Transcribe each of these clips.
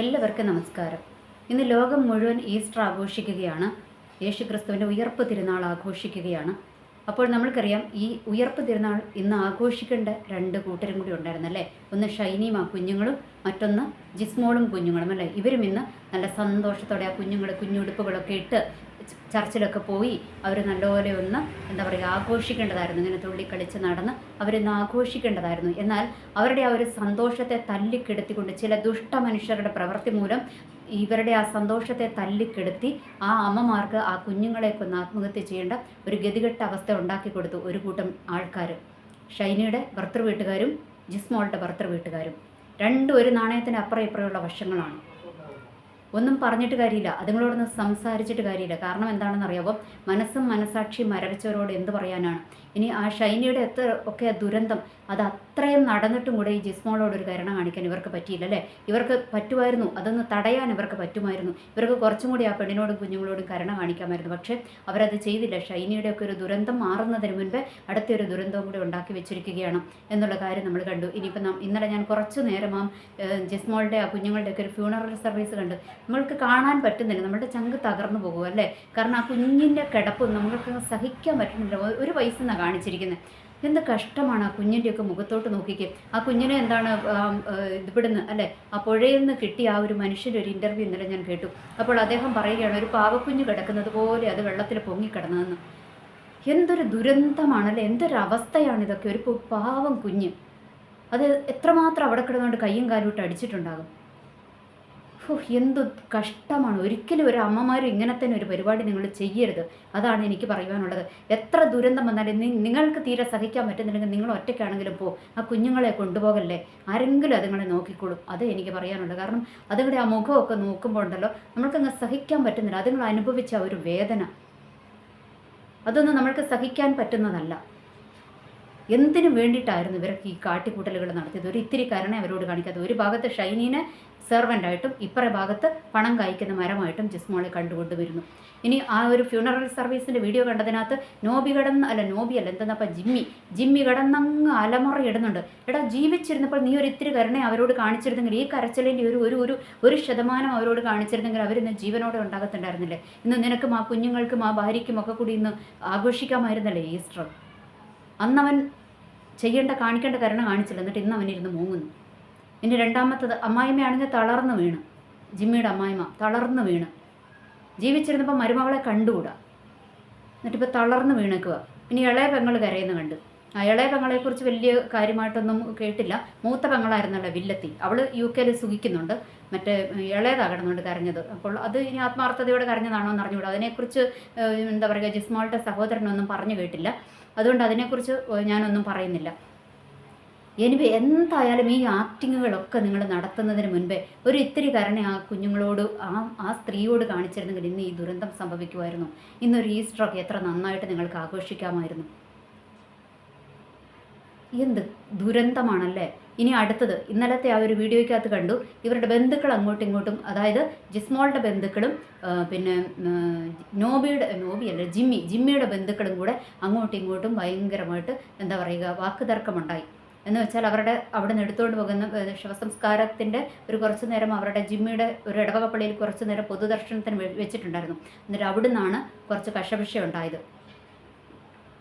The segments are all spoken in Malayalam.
എല്ലാവർക്കും നമസ്കാരം. ഇന്ന് ലോകം മുഴുവൻ ഈസ്റ്റർ ആഘോഷിക്കുകയാണ്. യേശുക്രിസ്തുവിൻ്റെ ഉയർപ്പ് തിരുനാൾ ആഘോഷിക്കുകയാണ്. അപ്പോൾ നമ്മൾക്കറിയാം, ഈ ഉയർപ്പ് തിരുനാൾ ഇന്ന് ആഘോഷിക്കേണ്ട രണ്ട് കൂട്ടരും കൂടി ഉണ്ടായിരുന്നല്ലേ. ഒന്ന് ഷൈനിയും ആ കുഞ്ഞുങ്ങളും, മറ്റൊന്ന് ജിസ്മോളും കുഞ്ഞുങ്ങളും അല്ലേ. ഇവരും ഇന്ന് നല്ല സന്തോഷത്തോടെ ആ കുഞ്ഞുടുപ്പുകളൊക്കെ ഇട്ട് ചർച്ചിലൊക്കെ പോയി അവർ നല്ലപോലെ ഒന്ന് ആഘോഷിക്കേണ്ടതായിരുന്നു. ഇങ്ങനെ തുള്ളിക്കളിച്ച് നടന്ന് അവരിന്ന് ആഘോഷിക്കേണ്ടതായിരുന്നു. എന്നാൽ അവരുടെ ആ ഒരു സന്തോഷത്തെ തല്ലിക്കെടുത്തിക്കൊണ്ട് ചില ദുഷ്ടമനുഷ്യരുടെ പ്രവൃത്തി മൂലം ഇവരുടെ ആ സന്തോഷത്തെ തല്ലിക്കെടുത്തി ആ അമ്മമാർക്ക് ആ കുഞ്ഞുങ്ങളെ കൊന്ന് ആത്മഹത്യ ചെയ്യേണ്ട ഒരു ഗതികെട്ട അവസ്ഥ ഉണ്ടാക്കി കൊടുത്തു ഒരു കൂട്ടം ആൾക്കാർ. ഷൈനിയുടെ ഭർത്തൃ വീട്ടുകാരും ജിസ്മോളുടെ ഭർത്തൃ വീട്ടുകാരും രണ്ടും ഒരു നാണയത്തിന് അപ്പുറം ഇപ്പുറമുള്ള വശങ്ങളാണ്. ഒന്നും പറഞ്ഞിട്ട് കാര്യമില്ല, അതുങ്ങളോടൊന്നും സംസാരിച്ചിട്ട് കാര്യമില്ല. കാരണം എന്താണെന്ന് അറിയാമോ, മനസ്സും മനസാക്ഷിയും മരവിച്ചവരോട് എന്ത് പറയാനാണ്. ഇനി ആ ഷൈനിയുടെ ഒക്കെ ദുരന്തം അത് അത്രയും നടന്നിട്ടും കൂടെ ഈ ജിസ്മോളോടൊരു കരുണ കാണിക്കാൻ ഇവർക്ക് പറ്റിയില്ല അല്ലേ. ഇവർക്ക് പറ്റുമായിരുന്നു, അതൊന്ന് തടയാൻ ഇവർക്ക് പറ്റുമായിരുന്നു. ഇവർക്ക് കുറച്ചും കൂടി ആ പെണ്ണിനോടും കുഞ്ഞുങ്ങളോടും കരുണ കാണിക്കാമായിരുന്നു. പക്ഷേ അവരത് ചെയ്തില്ല. ഷൈനിയുടെ ഒക്കെ ഒരു ദുരന്തം മാറുന്നതിന് മുൻപേ അടുത്തൊരു ദുരന്തവും കൂടി ഉണ്ടാക്കി വെച്ചിരിക്കുകയാണ് എന്നുള്ള കാര്യം നമ്മൾ കണ്ടു. ഇനിയിപ്പോൾ ഇന്നലെ ഞാൻ കുറച്ചു നേരം ആ ജിസ്മോളുടെ ആ കുഞ്ഞുങ്ങളുടെ ഒക്കെ ഒരു ഫ്യൂണറൽ സർവീസ് കണ്ട് നമ്മൾക്ക് കാണാൻ പറ്റുന്നില്ല. നമ്മുടെ ചങ്ക് തകർന്നു പോകും അല്ലേ. കാരണം ആ കുഞ്ഞിൻ്റെ കിടപ്പ് നമ്മൾക്ക് സഹിക്കാൻ പറ്റുന്നില്ല. ഒരു വയസ്സെന്നാണ് കാണിച്ചിരിക്കുന്നത്. എന്ത് കഷ്ടമാണ് ആ കുഞ്ഞിൻ്റെയൊക്കെ മുഖത്തോട്ട് നോക്കിക്കുക. ആ കുഞ്ഞിനെ എന്താണ് ഇവിടുന്ന് അല്ലേ ആ പുഴയിൽ നിന്ന് കിട്ടിയ ആ ഒരു മനുഷ്യൻ്റെ ഒരു ഇൻ്റർവ്യൂ ഇന്നലെ ഞാൻ കേട്ടു. അപ്പോൾ അദ്ദേഹം പറയുകയാണ്, ഒരു പാവക്കുഞ്ഞ് കിടക്കുന്നത് പോലെ അത് വെള്ളത്തിൽ പൊങ്ങിക്കിടന്നതെന്ന്. എന്തൊരു ദുരന്തമാണല്ലേ, എന്തൊരവസ്ഥയാണ് ഇതൊക്കെ. ഒരു പാവം കുഞ്ഞ് അത് എത്രമാത്രം അവിടെ കിടന്നുകൊണ്ട് കയ്യും കാലും ഇട്ട് അടിച്ചിട്ടുണ്ടാകും. എന്തു കഷ്ടമാണ്. ഒരിക്കലും ഒരു അമ്മമാരും ഇങ്ങനെ തന്നെ ഒരു പരിപാടി നിങ്ങൾ ചെയ്യരുത്. അതാണ് എനിക്ക് പറയുവാനുള്ളത്. എത്ര ദുരന്തം വന്നാലും നിങ്ങൾക്ക് തീരെ സഹിക്കാൻ പറ്റുന്നില്ലെങ്കിൽ നിങ്ങൾ ഒറ്റയ്ക്കാണെങ്കിലും ആ കുഞ്ഞുങ്ങളെ കൊണ്ടുപോകല്ലേ. ആരെങ്കിലും അതുങ്ങളെ നോക്കിക്കോളും. അത് എനിക്ക് പറയാനുള്ളത്. കാരണം അതുങ്ങളുടെ ആ മുഖമൊക്കെ നോക്കുമ്പോൾ ഉണ്ടല്ലോ, നമ്മൾക്കങ്ങ് സഹിക്കാൻ പറ്റുന്നില്ല. അതുങ്ങൾ അനുഭവിച്ച ഒരു വേദന അതൊന്നും നമ്മൾക്ക് സഹിക്കാൻ പറ്റുന്നതല്ല. എന്തിനു വേണ്ടിയിട്ടായിരുന്നു ഇവരൊക്കെ ഈ കാട്ടിക്കൂട്ടലുകൾ നടത്തിയത്? ഒരു ഇത്തിരി കരുണ അവരോട് കാണിക്കാതെ. ഒരു ഭാഗത്ത് ഷൈനീനെ സെർവൻ്റായിട്ടും ഇപ്പറേ ഭാഗത്ത് പണം കായ്ക്കുന്ന മരമായിട്ടും ജിസ്മോളെ കണ്ടുകൊണ്ടുവരുന്നു. ഇനി ആ ഒരു ഫ്യൂണറൽ സർവീസിൻ്റെ വീഡിയോ കണ്ടതിനകത്ത് ജിമ്മി കിടന്നങ്ങ് അലമുറയിടുന്നുണ്ട്. എടാ, ജീവിച്ചിരുന്നപ്പോൾ നീ ഒരു ഇത്തിരി കരുണ അവരോട് കാണിച്ചിരുന്നെങ്കിൽ, ഈ കരച്ചിലിൻ്റെ ഒരു ശതമാനം അവരോട് കാണിച്ചിരുന്നെങ്കിൽ അവരിന്ന് ജീവനോടെ ഉണ്ടാകത്തുണ്ടായിരുന്നില്ലേ. ഇന്ന് നിനക്കും ആ കുഞ്ഞുങ്ങൾക്കും ആ ഭാര്യയ്ക്കും ഒക്കെ കൂടി ഇന്ന് ആഘോഷിക്കാമായിരുന്നല്ലേ ഈസ്റ്റർ. അന്നവൻ കാണിക്കേണ്ട കരുണ കാണിച്ചില്ല. എന്നിട്ട് ഇന്ന് അവനിരുന്ന് മൂങ്ങുന്നു. ഇനി രണ്ടാമത്തത്, അമ്മായിമ്മയാണെങ്കിൽ തളർന്നു വീണ്. ജിമ്മിയുടെ അമ്മായിമ്മ തളർന്നു വീണ്. ജീവിച്ചിരുന്നപ്പോൾ മരുമകളെ കണ്ടുകൂടാ, എന്നിട്ടിപ്പോൾ തളർന്നു വീണേക്കുക. ഇനി ഇളയ പെങ്ങൾ കരയുന്ന കണ്ട്. ആ ഇളയ പെങ്ങളെക്കുറിച്ച് വലിയ കാര്യമായിട്ടൊന്നും കേട്ടില്ല. മൂത്ത പെങ്ങളായിരുന്നല്ലോ വില്ലത്തി. അവൾ UK സുഖിക്കുന്നുണ്ട്. മറ്റേ ഇളയതാകണമെന്നുണ്ട് കരഞ്ഞത്. അപ്പോൾ അത് ഇനി ആത്മാർത്ഥതയോടെ കരഞ്ഞതാണോ എന്ന് അറിഞ്ഞുകൂടാ. അതിനെക്കുറിച്ച് ജിസ്മോളുടെ സഹോദരനൊന്നും പറഞ്ഞു കേട്ടില്ല. അതുകൊണ്ട് അതിനെക്കുറിച്ച് ഞാനൊന്നും പറയുന്നില്ല. എനിവേ, എന്തായാലും ഈ ആക്ടിങ്ങുകളൊക്കെ നിങ്ങൾ നടത്തുന്നതിന് മുൻപേ ഒരു ഇത്തിരി കരുണ ആ കുഞ്ഞുങ്ങളോട് ആ സ്ത്രീയോട് കാണിച്ചിരുന്നെങ്കിൽ ഇന്ന് ഈ ദുരന്തം സംഭവിക്കുമായിരുന്നു. ഇന്നൊരു ഈസ്റ്ററൊക്കെ എത്ര നന്നായിട്ട് നിങ്ങൾക്ക് ആഘോഷിക്കാമായിരുന്നു. എന്ത് ദുരന്തമാണല്ലേ. ഇനി അടുത്തത്, ഇന്നലത്തെ ആ ഒരു വീഡിയോയ്ക്കകത്ത് കണ്ടു, ഇവരുടെ ബന്ധുക്കൾ അങ്ങോട്ടും ഇങ്ങോട്ടും, അതായത് ജിസ്മോളുടെ ബന്ധുക്കളും പിന്നെ ജിമ്മിയുടെ ബന്ധുക്കളും കൂടെ അങ്ങോട്ടും ഇങ്ങോട്ടും ഭയങ്കരമായിട്ട് വാക്കുതർക്കമുണ്ടായി. എന്ന് വെച്ചാൽ അവിടെ നിന്ന് എടുത്തുകൊണ്ട് പോകുന്ന ശവസംസ്കാരത്തിൻ്റെ ഒരു കുറച്ച് നേരം അവരുടെ ജിമ്മിയുടെ ഒരു ഇടവകപ്പള്ളിയിൽ കുറച്ച് നേരം പൊതുദർശനത്തിന് വെച്ചിട്ടുണ്ടായിരുന്നു. എന്നിട്ട് അവിടെ നിന്നാണ് കുറച്ച് കശപിശ ഉണ്ടായത്.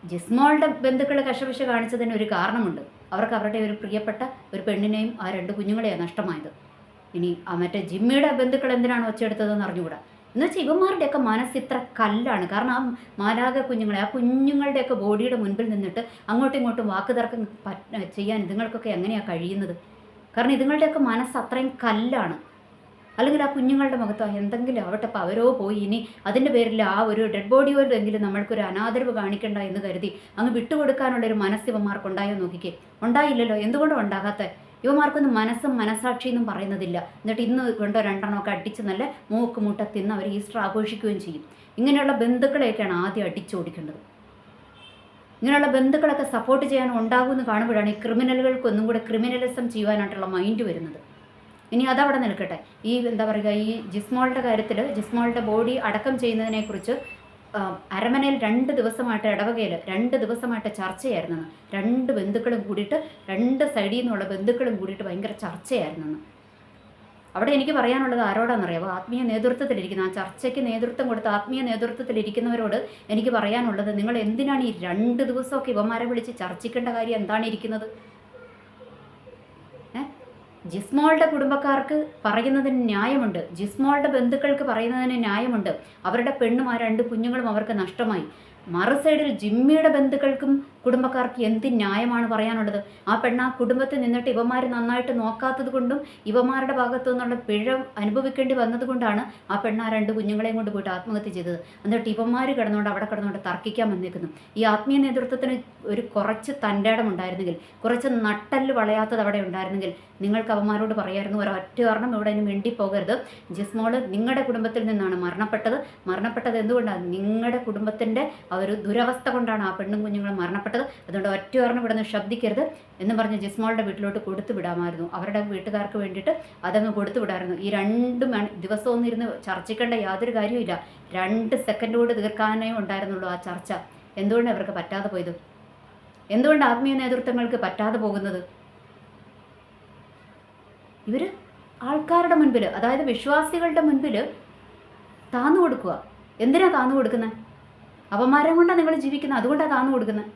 ജിസ്മോളുടെ ബന്ധുക്കൾ കശപിശ കാണിച്ചതിന് ഒരു കാരണമുണ്ട്. അവർക്ക് അവരുടെ ഒരു പ്രിയപ്പെട്ട ഒരു പെണ്ണിനെയും ആ 2 കുഞ്ഞുങ്ങളെയാണ് നഷ്ടമായത്. ഇനി മറ്റേ ജിമ്മിയുടെ ബന്ധുക്കൾ എന്തിനാണ് ഒച്ചയെടുത്തതെന്ന് അറിഞ്ഞുകൂടാ. എന്നുവെച്ചാൽ ഇവന്മാരുടെയൊക്കെ മനസ്സിത്ര കല്ലാണ്. കാരണം ആ മാലാക കുഞ്ഞുങ്ങളെ, ആ കുഞ്ഞുങ്ങളുടെയൊക്കെ ബോഡിയുടെ മുൻപിൽ നിന്നിട്ട് അങ്ങോട്ടും ഇങ്ങോട്ടും വാക്കുതർക്കം ചെയ്യാൻ ഇതുങ്ങൾക്കൊക്കെ എങ്ങനെയാണ് കഴിയുന്നത്? കാരണം ഇതുങ്ങളുടെയൊക്കെ മനസ്സ് അത്രയും കല്ലാണ്. അല്ലെങ്കിൽ ആ കുഞ്ഞുങ്ങളുടെ മുഖത്തോ എന്തെങ്കിലും ആവട്ടെ, അപ്പോൾ അവരോ പോയി ഇനി അതിൻ്റെ പേരിൽ ആ ഒരു ഡെഡ് ബോഡിയോടെങ്കിലും നമ്മൾക്കൊരു അനാദരവ് കാണിക്കണ്ട എന്ന് കരുതി അങ്ങ് വിട്ടുകൊടുക്കാനുള്ളൊരു മനസ്സ് ഇവന്മാർക്കുണ്ടായോ നോക്കിക്കേ. ഉണ്ടായില്ലല്ലോ. എന്തുകൊണ്ടും ഉണ്ടാകാത്ത ഇവന്മാർക്കൊന്നും മനസ്സും മനസാക്ഷിയെന്നും പറയുന്നതില്ല. എന്നിട്ട് ഇന്ന് കൊണ്ടോ 2 അടിച്ച് നല്ല മൂക്ക് മുട്ട തിന്ന് അവർ ഈസ്റ്റർ ആഘോഷിക്കുകയും ചെയ്യും. ഇങ്ങനെയുള്ള ബന്ധുക്കളെയൊക്കെയാണ് ആദ്യം അടിച്ചോടിക്കേണ്ടത്. ഇങ്ങനെയുള്ള ബന്ധുക്കളൊക്കെ സപ്പോർട്ട് ചെയ്യാൻ ഉണ്ടാകുമെന്ന് കാണുമ്പോഴാണ് ഈ ക്രിമിനലുകൾക്കൊന്നും കൂടെ ക്രിമിനലിസം ചെയ്യുവാനായിട്ടുള്ള മൈൻഡ് വരുന്നത്. ഇനി അതവിടെ നിൽക്കട്ടെ. ഈ ഈ ജിസ്മോളുടെ കാര്യത്തിൽ ജിസ്മോളുടെ ബോഡി അടക്കം ചെയ്യുന്നതിനെക്കുറിച്ച് അരമനയിൽ 2 ദിവസമായിട്ട് ഇടവകയിൽ 2 ദിവസമായിട്ട് ചർച്ചയായിരുന്നെന്ന്. 2 ബന്ധുക്കളും കൂടിയിട്ട് 2 സൈഡിൽ നിന്നുള്ള ബന്ധുക്കളും കൂടിയിട്ട് ഭയങ്കര ചർച്ചയായിരുന്നെന്ന്. അവിടെ എനിക്ക് പറയാനുള്ളത് ആരോടാണെന്നറിയാമോ? ആത്മീയ നേതൃത്വത്തിലിരിക്കുന്ന, ആ ചർച്ചയ്ക്ക് നേതൃത്വം കൊടുത്ത ആത്മീയ നേതൃത്വത്തിലിരിക്കുന്നവരോട് എനിക്ക് പറയാനുള്ളത്, നിങ്ങൾ എന്തിനാണ് ഈ 2 ദിവസമൊക്കെ ഇവന്മാരെ വിളിച്ച് ചർച്ചിക്കേണ്ട കാര്യം എന്താണ് ഇരിക്കുന്നത്? ജിസ്മോളുടെ കുടുംബക്കാർക്ക് പറയുന്നതിന് ന്യായമുണ്ട്, ജിസ്മോളുടെ ബന്ധുക്കൾക്ക് പറയുന്നതിന് ന്യായമുണ്ട്. അവരുടെ പെണ്ണും ആ 2 കുഞ്ഞുങ്ങളും അവർക്ക് നഷ്ടമായി. മറു സൈഡിൽ ജിമ്മിയുടെ ബന്ധുക്കൾക്കും കുടുംബക്കാർക്ക് എന്ത് ന്യായമാണ് പറയാനുള്ളത്? ആ പെണ്ണ് ആ കുടുംബത്തിൽ നിന്നിട്ട് ഇവന്മാർ നന്നായിട്ട് നോക്കാത്തത് കൊണ്ടും ഇവന്മാരുടെ ഭാഗത്തു നിന്നുള്ള പിഴ അനുഭവിക്കേണ്ടി വന്നതുകൊണ്ടാണ് ആ പെണ്ണ് ആ 2 കുഞ്ഞുങ്ങളെയും കൊണ്ട് പോയിട്ട് ആത്മഹത്യ ചെയ്തത്. എന്നിട്ട് ഇവന്മാർ അവിടെ കിടന്നുകൊണ്ട് തർക്കിക്കാൻ വന്നേക്കുന്നു. ഈ ആത്മീയ നേതൃത്വത്തിന് ഒരു കുറച്ച് തൻ്റെടം ഉണ്ടായിരുന്നെങ്കിൽ, കുറച്ച് നട്ടല് വളയാത്തത് അവിടെ ഉണ്ടായിരുന്നെങ്കിൽ നിങ്ങൾക്ക് അവന്മാരോട് പറയായിരുന്നു, ഒരൊറ്റ കാരണം ഇവിടെ ഇനി മിണ്ടിപ്പോകരുത്. ജിസ്മോള് നിങ്ങളുടെ കുടുംബത്തിൽ നിന്നാണ് മരണപ്പെട്ടത് എന്തുകൊണ്ടാണ്? നിങ്ങളുടെ കുടുംബത്തിൻ്റെ ആ ഒരു ദുരവസ്ഥ കൊണ്ടാണ് ആ പെണ്ണും കുഞ്ഞുങ്ങളും മരണപ്പെട്ടത്. അതുകൊണ്ട് ഒറ്റ കാരണം ഇവിടെ നിന്ന് ശബ്ദിക്കരുത് എന്ന് പറഞ്ഞ് ജിസ്മോളുടെ വീട്ടിലോട്ട് കൊടുത്തു വിടാമായിരുന്നു. അവരുടെ വീട്ടുകാർക്ക് വേണ്ടിയിട്ട് അതങ്ങ് കൊടുത്തു വിടാമായിരുന്നു. ഈ 2 ദിവസമൊന്നും ഇരുന്ന് ചർച്ചിക്കേണ്ട യാതൊരു കാര്യമില്ല. 2 സെക്കൻഡ് കൊണ്ട് തീർക്കാനേ ഉണ്ടായിരുന്നുള്ളൂ ആ ചർച്ച. എന്തുകൊണ്ട് അവർക്ക് പറ്റാതെ പോയത്? എന്തുകൊണ്ട് ആത്മീയ നേതൃത്വങ്ങൾക്ക് പറ്റാതെ പോകുന്നത്? ഇവർ ആൾക്കാരുടെ മുൻപിൽ, അതായത് വിശ്വാസികളുടെ മുൻപിൽ താന്നു കൊടുക്കുക. എന്തിനാണ് താന്നു കൊടുക്കുന്നത്? അവന്മാരെ കൊണ്ടാണ് നിങ്ങൾ ജീവിക്കുന്നത്, അതുകൊണ്ടാണ് താന്നു കൊടുക്കുന്നത്.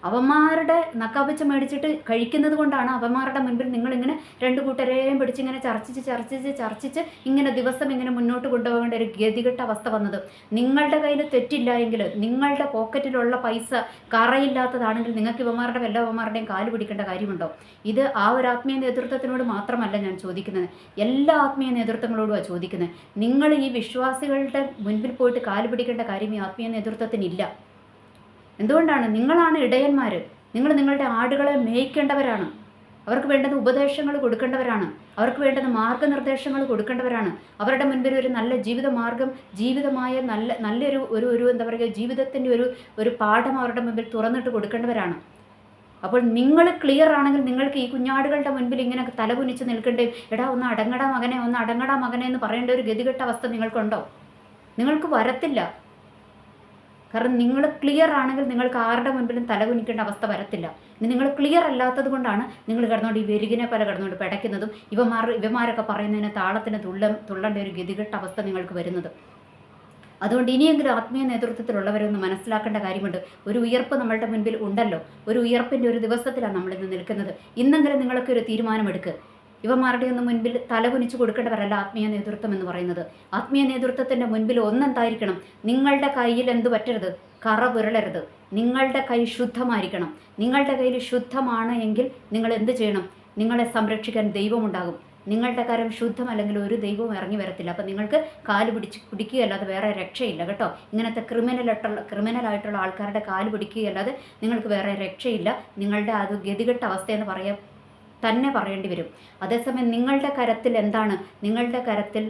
അവന്മാരുടെ നക്കാപ്പിച്ച മേടിച്ചിട്ട് കഴിക്കുന്നത് കൊണ്ടാണ് അവന്മാരുടെ മുൻപിൽ നിങ്ങളിങ്ങനെ 2 കൂട്ടരെയും പിടിച്ചിങ്ങനെ ചർച്ചിച്ച് ഇങ്ങനെ ദിവസം ഇങ്ങനെ മുന്നോട്ട് കൊണ്ടുപോകേണ്ട ഒരു ഗതികെട്ട അവസ്ഥ വന്നത്. നിങ്ങളുടെ കയ്യിൽ തെറ്റില്ല എങ്കിൽ, നിങ്ങളുടെ പോക്കറ്റിലുള്ള പൈസ കറയില്ലാത്തതാണെങ്കിൽ നിങ്ങൾക്ക് ഇവന്മാരുടെ അവന്മാരുടെയും കാല് പിടിക്കേണ്ട കാര്യമുണ്ടോ? ഇത് ആ ഒരു ആത്മീയ നേതൃത്വത്തിനോട് മാത്രമല്ല ഞാൻ ചോദിക്കുന്നത്, എല്ലാ ആത്മീയ നേതൃത്വങ്ങളോടുമാണ് ചോദിക്കുന്നത്. നിങ്ങൾ ഈ വിശ്വാസികളുടെ മുൻപിൽ പോയിട്ട് കാല് പിടിക്കേണ്ട കാര്യം ഈ ആത്മീയ നേതൃത്വത്തിനില്ല. എന്തുകൊണ്ടാണ്? നിങ്ങളാണ് ഇടയന്മാർ. നിങ്ങൾ നിങ്ങളുടെ ആടുകളെ മേയ്ക്കേണ്ടവരാണ്. അവർക്ക് വേണ്ടുന്ന ഉപദേശങ്ങൾ കൊടുക്കേണ്ടവരാണ്. അവർക്ക് വേണ്ടുന്ന മാർഗനിർദ്ദേശങ്ങൾ കൊടുക്കേണ്ടവരാണ്. അവരുടെ മുൻപിൽ ഒരു നല്ല ജീവിതമായ നല്ലൊരു എന്താ പറയുക, ജീവിതത്തിൻ്റെ ഒരു പാഠം അവരുടെ മുമ്പിൽ തുറന്നിട്ട് കൊടുക്കേണ്ടവരാണ്. അപ്പോൾ നിങ്ങൾ ക്ലിയർ ആണെങ്കിൽ നിങ്ങൾക്ക് ഈ കുഞ്ഞാടുകളുടെ മുൻപിൽ ഇങ്ങനെ തലകുനിച്ച് നിൽക്കേണ്ടേ, എടാ ഒന്ന് അടങ്ങടാ മകനെ എന്ന് പറയേണ്ട ഒരു ഗതികെട്ട അവസ്ഥ നിങ്ങൾക്കുണ്ടോ? നിങ്ങൾക്ക് വരത്തില്ല. കാരണം നിങ്ങൾ ക്ലിയർ ആണെങ്കിൽ നിങ്ങൾക്ക് ആരുടെ മുൻപിലും തലകുനിക്കേണ്ട അവസ്ഥ വരത്തില്ല. ഇനി നിങ്ങൾ ക്ലിയർ അല്ലാത്തത് കൊണ്ടാണ് നിങ്ങൾ കിടന്നുകൊണ്ട് ഈ വെരുകിനെ പോലെ കിടന്നുകൊണ്ട് പിടയ്ക്കുന്നതും ഇവന്മാരൊക്കെ പറയുന്നതിന് താളത്തിന് തുള്ളേണ്ട ഒരു ഗതികെട്ട അവസ്ഥ നിങ്ങൾക്ക് വരുന്നത്. അതുകൊണ്ട് ഇനിയെങ്കിലും ആത്മീയ നേതൃത്വത്തിലുള്ളവരൊന്ന് മനസ്സിലാക്കേണ്ട കാര്യമുണ്ട്. ഒരു ഉയർപ്പ് നമ്മളുടെ മുൻപിൽ ഉണ്ടല്ലോ. ഒരു ഉയർപ്പിൻ്റെ ഒരു ദിവസത്തിലാണ് നമ്മളിന്ന് നിൽക്കുന്നത്. ഇന്നെങ്കിലും നിങ്ങളൊക്കെ ഒരു തീരുമാനമെടുക്കുക. ഇവന്മാരുടെ ഒന്നും മുൻപിൽ തലകുനിച്ച് കൊടുക്കേണ്ടവരല്ല ആത്മീയ നേതൃത്വം എന്ന് പറയുന്നത്. ആത്മീയ നേതൃത്വത്തിൻ്റെ മുൻപിൽ ഒന്നെന്തായിരിക്കണം? നിങ്ങളുടെ കയ്യിൽ എന്ത് പറ്റരുത്? കറ പുരളരുത്. നിങ്ങളുടെ കൈ ശുദ്ധമായിരിക്കണം. നിങ്ങളുടെ കയ്യിൽ ശുദ്ധമാണ് എങ്കിൽ നിങ്ങൾ എന്ത് ചെയ്യണം? നിങ്ങളെ സംരക്ഷിക്കാൻ ദൈവമുണ്ടാകും. നിങ്ങളുടെ കരം ശുദ്ധമല്ലെങ്കിൽ ഒരു ദൈവവും ഇറങ്ങി വരത്തില്ല. അപ്പം നിങ്ങൾക്ക് കാല് പിടിക്കുകയല്ലാതെ വേറെ രക്ഷയില്ല കേട്ടോ. ഇങ്ങനത്തെ ക്രിമിനലായിട്ടുള്ള ആൾക്കാരുടെ കാല് പിടിക്കുകയല്ലാതെ നിങ്ങൾക്ക് വേറെ രക്ഷയില്ല. നിങ്ങളുടെ അത് ഗതികെട്ട അവസ്ഥയെന്ന് തന്നെ പറയേണ്ടി വരും. അതേസമയം നിങ്ങളുടെ കരത്തിൽ എന്താണ്? നിങ്ങളുടെ കരത്തിൽ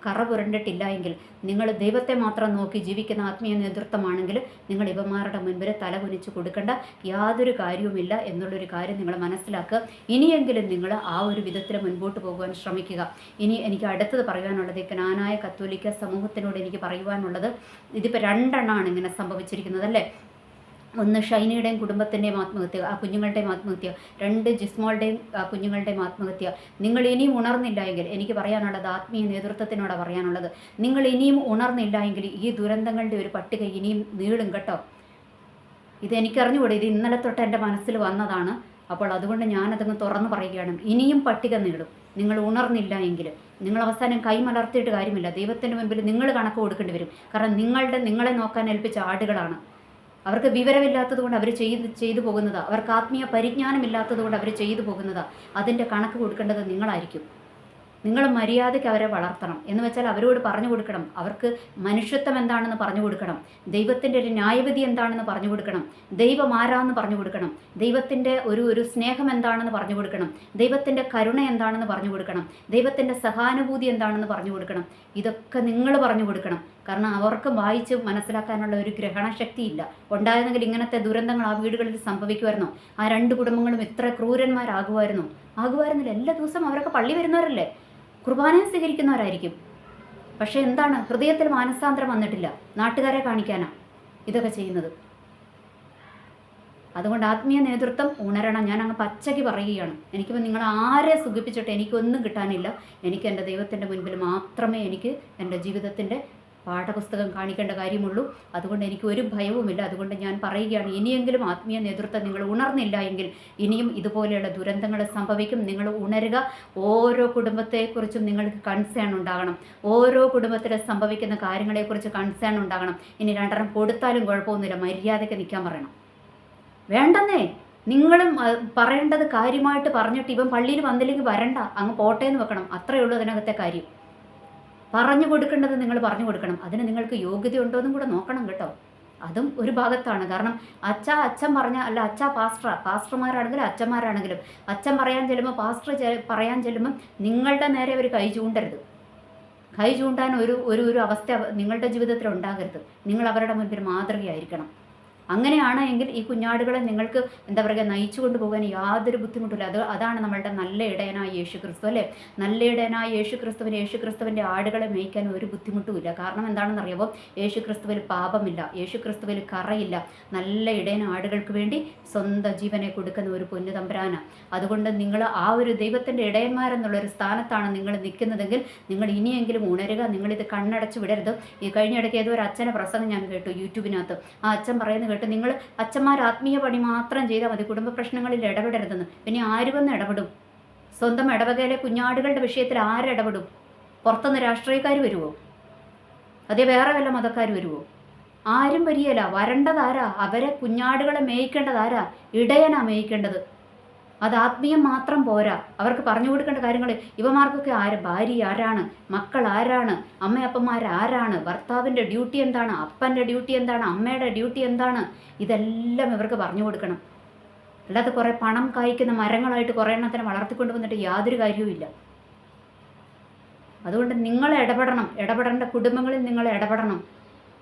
കറ പുരണ്ടിട്ടില്ല എങ്കിൽ, നിങ്ങൾ ദൈവത്തെ മാത്രം നോക്കി ജീവിക്കുന്ന ആത്മീയ നേതൃത്വമാണെങ്കിൽ നിങ്ങൾ ഇവന്മാരുടെ മുൻപിൽ തലകുനിച്ച് കൊടുക്കേണ്ട യാതൊരു കാര്യവുമില്ല എന്നുള്ളൊരു കാര്യം നിങ്ങൾ മനസ്സിലാക്കുക. ഇനിയെങ്കിലും നിങ്ങൾ ആ ഒരു വിധത്തിൽ മുൻപോട്ട് പോകുവാൻ ശ്രമിക്കുക. ഇനി എനിക്ക് അടുത്തത് പറയാനുള്ളത്, ക്നാനായ കത്തോലിക്ക സമൂഹത്തിനോട് എനിക്ക് പറയുവാനുള്ളത്, ഇതിപ്പോൾ 2 എണ്ണമാണ് ഇങ്ങനെ സംഭവിച്ചിരിക്കുന്നത് അല്ലേ. ഒന്ന് ഷൈനിയുടെയും കുടുംബത്തിൻ്റെയും ആത്മഹത്യ, ആ കുഞ്ഞുങ്ങളുടെയും ആത്മഹത്യ. 2 ജിസ്മോളുടെയും കുഞ്ഞുങ്ങളുടെയും ആത്മഹത്യ. നിങ്ങൾ ഇനിയും ഉണർന്നില്ല എങ്കിൽ, എനിക്ക് പറയാനുള്ളത് ആത്മീയ നേതൃത്വത്തിനോടാണ് പറയാനുള്ളത്, നിങ്ങൾ ഇനിയും ഉണർന്നില്ല എങ്കിൽ ഈ ദുരന്തങ്ങളുടെ ഒരു പട്ടിക ഇനിയും നീളും കേട്ടോ. ഇത് എനിക്കറിഞ്ഞുകൂടെ, ഇത് ഇന്നലെ തൊട്ട് എൻ്റെ മനസ്സിൽ വന്നതാണ്. അപ്പോൾ അതുകൊണ്ട് ഞാനതങ്ങ് തുറന്ന് പറയുകയാണ്, ഇനിയും പട്ടിക നീളും. നിങ്ങൾ ഉണർന്നില്ല എങ്കിൽ നിങ്ങൾ അവസാനം കൈമലർത്തിയിട്ട് കാര്യമില്ല. ദൈവത്തിൻ്റെ മുൻപിൽ നിങ്ങൾ കണക്ക് കൊടുക്കേണ്ടി വരും. കാരണം നിങ്ങളെ നോക്കാൻ ഏൽപ്പിച്ച ആടുകളാണ്. അവർക്ക് വിവരമില്ലാത്തത് കൊണ്ട് അവർ ചെയ്തു പോകുന്നതാണ്. അവർക്ക് ആത്മീയ പരിജ്ഞാനമില്ലാത്തത് കൊണ്ട് അവർ ചെയ്തു പോകുന്നതാണ്. അതിൻ്റെ കണക്ക് കൊടുക്കേണ്ടത് നിങ്ങളായിരിക്കും. നിങ്ങൾ മര്യാദയ്ക്ക് അവരെ വളർത്തണം. എന്ന് വെച്ചാൽ അവരോട് പറഞ്ഞു കൊടുക്കണം, അവർക്ക് മനുഷ്യത്വം എന്താണെന്ന് പറഞ്ഞു കൊടുക്കണം, ദൈവത്തിൻ്റെ ഒരു ന്യായവിധി എന്താണെന്ന് പറഞ്ഞു കൊടുക്കണം, ദൈവം ആരാന്ന് പറഞ്ഞു കൊടുക്കണം, ദൈവത്തിൻ്റെ ഒരു സ്നേഹം എന്താണെന്ന് പറഞ്ഞു കൊടുക്കണം, ദൈവത്തിൻ്റെ കരുണ എന്താണെന്ന് പറഞ്ഞു കൊടുക്കണം, ദൈവത്തിൻ്റെ സഹാനുഭൂതി എന്താണെന്ന് പറഞ്ഞു കൊടുക്കണം. ഇതൊക്കെ നിങ്ങൾ പറഞ്ഞു കൊടുക്കണം. കാരണം അവർക്ക് വായിച്ച് മനസ്സിലാക്കാനുള്ള ഒരു ഗ്രഹണശക്തി ഇല്ല. ഉണ്ടായിരുന്നെങ്കിൽ ഇങ്ങനത്തെ ദുരന്തങ്ങൾ ആ വീടുകളിൽ സംഭവിക്കുമായിരുന്നോ? ആ 2 കുടുംബങ്ങളും ഇത്ര ആകുമായിരുന്നില്ല. എല്ലാ ദിവസവും അവരൊക്കെ പള്ളി വരുന്നവരല്ലേ, കുർബാനയെ സ്വീകരിക്കുന്നവരായിരിക്കും. പക്ഷേ എന്താണ്? ഹൃദയത്തിൽ മാനസാന്തരം വന്നിട്ടില്ല. നാട്ടുകാരെ കാണിക്കാനാണ് ഇതൊക്കെ ചെയ്യുന്നത്. അതുകൊണ്ട് ആത്മീയ നേതൃത്വം ഉണരണം. ഞാൻ അങ്ങ് പച്ചയ്ക്ക് പറയുകയാണ്. എനിക്കിപ്പോൾ നിങ്ങൾ ആരെ സുഖിപ്പിച്ചിട്ട് എനിക്കൊന്നും കിട്ടാനില്ല. എനിക്ക് എൻ്റെ ദൈവത്തിൻ്റെ മുൻപിൽ മാത്രമേ എനിക്ക് എൻ്റെ ജീവിതത്തിൻ്റെ പാഠപുസ്തകം കാണിക്കേണ്ട കാര്യമുള്ളൂ. അതുകൊണ്ട് എനിക്ക് ഒരു ഭയവുമില്ല. അതുകൊണ്ട് ഞാൻ പറയുകയാണ്, ഇനിയെങ്കിലും ആത്മീയ നേതൃത്വം നിങ്ങൾ ഉണർന്നില്ല എങ്കിൽ ഇനിയും ഇതുപോലെയുള്ള ദുരന്തങ്ങൾ സംഭവിക്കും. നിങ്ങൾ ഉണരുക. ഓരോ കുടുംബത്തെക്കുറിച്ചും നിങ്ങൾക്ക് കൺസേൺ ഉണ്ടാകണം. ഓരോ കുടുംബത്തിൽ സംഭവിക്കുന്ന കാര്യങ്ങളെക്കുറിച്ച് കൺസേൺ ഉണ്ടാകണം. ഇനി 2 കൊടുത്താലും കുഴപ്പമൊന്നുമില്ല, മര്യാദയ്ക്ക് നിൽക്കാൻ പറയണം. വേണ്ടെന്നേ, നിങ്ങളും പറയേണ്ടത് കാര്യമായിട്ട് പറഞ്ഞിട്ട് ഇവൻ പള്ളിയിൽ വന്നില്ലെങ്കിൽ വരണ്ട, അങ്ങ് പോട്ടേന്ന് വെക്കണം. അത്രയേ ഉള്ളൂ അതിനകത്തെ കാര്യം. പറഞ്ഞു കൊടുക്കേണ്ടത് നിങ്ങൾ പറഞ്ഞു കൊടുക്കണം. അതിന് നിങ്ങൾക്ക് യോഗ്യത ഉണ്ടോ എന്നും കൂടെ നോക്കണം കേട്ടോ. അതും ഒരു ഭാഗത്താണ്. കാരണം അച്ഛൻ പറഞ്ഞാൽ, അല്ല പാസ്റ്റർമാരാണെങ്കിലും അച്ഛന്മാരാണെങ്കിലും അച്ഛൻ പറയാൻ ചെല്ലുമ്പോൾ പാസ്റ്റർ പറയാൻ ചെല്ലുമ്പോൾ നിങ്ങളുടെ നേരെ അവർ കൈ ചൂണ്ടരുത്. കൈ ചൂണ്ടാൻ ഒരു അവസ്ഥ നിങ്ങളുടെ ജീവിതത്തിൽ ഉണ്ടാകരുത്. നിങ്ങൾ അവരുടെ മുൻപിൽ മാതൃകയായിരിക്കണം. അങ്ങനെയാണ് എങ്കിൽ ഈ കുഞ്ഞാടുകളെ നിങ്ങൾക്ക് എന്താ പറയുക നയിച്ചു കൊണ്ടുപോകാൻ യാതൊരു ബുദ്ധിമുട്ടില്ല. അതാണ് നമ്മളുടെ നല്ല ഇടയനായ യേശു ക്രിസ്തു അല്ലേ. നല്ല ഇടയനായ യേശു ക്രിസ്തുവിൻ്റെ ആടുകളെ മേയ്ക്കാൻ ഒരു ബുദ്ധിമുട്ടുമില്ല. കാരണം എന്താണെന്ന് അറിയാമോ? യേശു ക്രിസ്തുവിൽ പാപമില്ല, യേശു ക്രിസ്തുവിൽ കറയില്ല. നല്ല ഇടയൻ ആടുകൾക്ക് വേണ്ടി സ്വന്തം ജീവനെ കൊടുക്കുന്ന ഒരു പൊന്നു തമ്പുരാന. അതുകൊണ്ട് നിങ്ങൾ ആ ഒരു ദൈവത്തിൻ്റെ ഇടയന്മാരെന്നുള്ളൊരു സ്ഥാനത്താണ് നിങ്ങൾ നിൽക്കുന്നതെങ്കിൽ നിങ്ങൾ ഇനിയെങ്കിലും ഉണരുക. നിങ്ങളിത് കണ്ണടച്ച് വിടരുത്. ഈ കഴിഞ്ഞിടയ്ക്ക് ഏതോ ഒരു അച്ഛൻ്റെ പ്രസംഗം ഞാൻ കേട്ടു യൂട്യൂബിനകത്ത്. ആ അച്ഛൻ പറയുന്നത് നിങ്ങൾ അച്ഛന്മാർ ആത്മീയ പണി മാത്രം ചെയ്താൽ മതി, കുടുംബ പ്രശ്നങ്ങളിൽ ഇടപെടരുതെന്ന്. പിന്നെ ആര് വന്ന് ഇടപെടും? സ്വന്തം ഇടവകയിലെ കുഞ്ഞാടുകളുടെ വിഷയത്തിൽ ആരിടപെടും? പുറത്തുനിന്ന് രാഷ്ട്രീയക്കാർ വരുമോ? അതേ വേറെ വല്ല മതക്കാർ വരുമോ? ആരും വരികയില്ല. വരേണ്ടതാരാ? അവരെ കുഞ്ഞാടുകളെ മേയ്ക്കേണ്ടതാരാ? ഇടയനാ മേയ്ക്കേണ്ടത്. അത് ആത്മീയം മാത്രം പോരാ. അവർക്ക് പറഞ്ഞു കൊടുക്കേണ്ട കാര്യങ്ങൾ ഇവമാർക്കൊക്കെ ഭാര്യ ആരാണ്, മക്കൾ ആരാണ്, അമ്മയപ്പന്മാരാരാണ്, ഭർത്താവിൻ്റെ ഡ്യൂട്ടി എന്താണ്, അപ്പൻ്റെ ഡ്യൂട്ടി എന്താണ്, അമ്മയുടെ ഡ്യൂട്ടി എന്താണ്, ഇതെല്ലാം ഇവർക്ക് പറഞ്ഞു കൊടുക്കണം. അല്ലാതെ കുറേ പണം കായ്ക്കുന്ന മരങ്ങളായിട്ട് കുറേ എണ്ണത്തിനെ വളർത്തിക്കൊണ്ട് വന്നിട്ട് യാതൊരു കാര്യവുമില്ല. അതുകൊണ്ട് നിങ്ങൾ ഇടപെടേണ്ട കുടുംബങ്ങളിൽ നിങ്ങൾ ഇടപെടണം.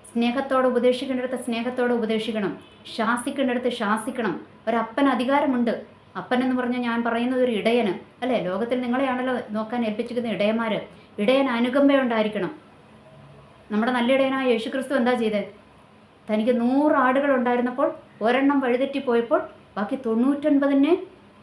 സ്നേഹത്തോടെ ഉപദേശിക്കേണ്ടടുത്ത് സ്നേഹത്തോടെ ഉപദേശിക്കണം, ശാസിക്കേണ്ടടുത്ത് ശാസിക്കണം. ഒരപ്പന് അധികാരമുണ്ട്. അപ്പൻ എന്ന് പറഞ്ഞാൽ ഞാൻ പറയുന്നത് ഒരു ഇടയന് അല്ലേ. ലോകത്തിൽ നിങ്ങളെയാണല്ലോ നോക്കാൻ ഏൽപ്പിച്ചിരിക്കുന്ന ഇടയന്മാർ. ഇടയന് അനുകമ്പയുണ്ടായിരിക്കണം. നമ്മുടെ നല്ല ഇടയനായ യേശു ക്രിസ്തു എന്താ ചെയ്തത്? തനിക്ക് 100 ആടുകൾ ഉണ്ടായിരുന്നപ്പോൾ ഒരെണ്ണം വഴിതെറ്റിപ്പോയപ്പോൾ ബാക്കി 99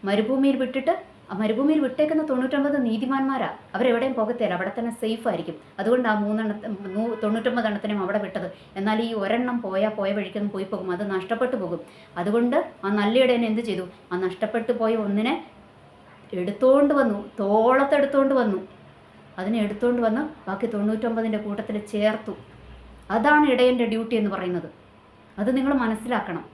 മരുഭൂമിയിൽ വിട്ടിട്ട്, മരുഭൂമിയിൽ വിട്ടേക്കുന്ന 99 നീതിമാന്മാരാ. അവരെവിടെയും പോകത്തില്ല, അവിടെ തന്നെ സേഫ് ആയിരിക്കും. അതുകൊണ്ട് ആ 99 എണ്ണത്തിനും അവിടെ വിട്ടത്. എന്നാൽ ഈ ഒരെണ്ണം പോയ വഴിക്കൊന്നും പോയി പോകും, അത് നഷ്ടപ്പെട്ടു പോകും. അതുകൊണ്ട് ആ നല്ല ഇടയൻ എന്ത് ചെയ്തു? ആ നഷ്ടപ്പെട്ടു പോയ ഒന്നിനെ എടുത്തോണ്ട് വന്നു, തോളത്തെടുത്തോണ്ട് വന്നു. അതിനെ എടുത്തോണ്ട് വന്ന് ബാക്കി 99 കൂട്ടത്തിൽ ചേർത്തു. അതാണ് ഇടയൻ്റെ ഡ്യൂട്ടി എന്ന് പറയുന്നത്. അത് നിങ്ങൾ മനസ്സിലാക്കണം.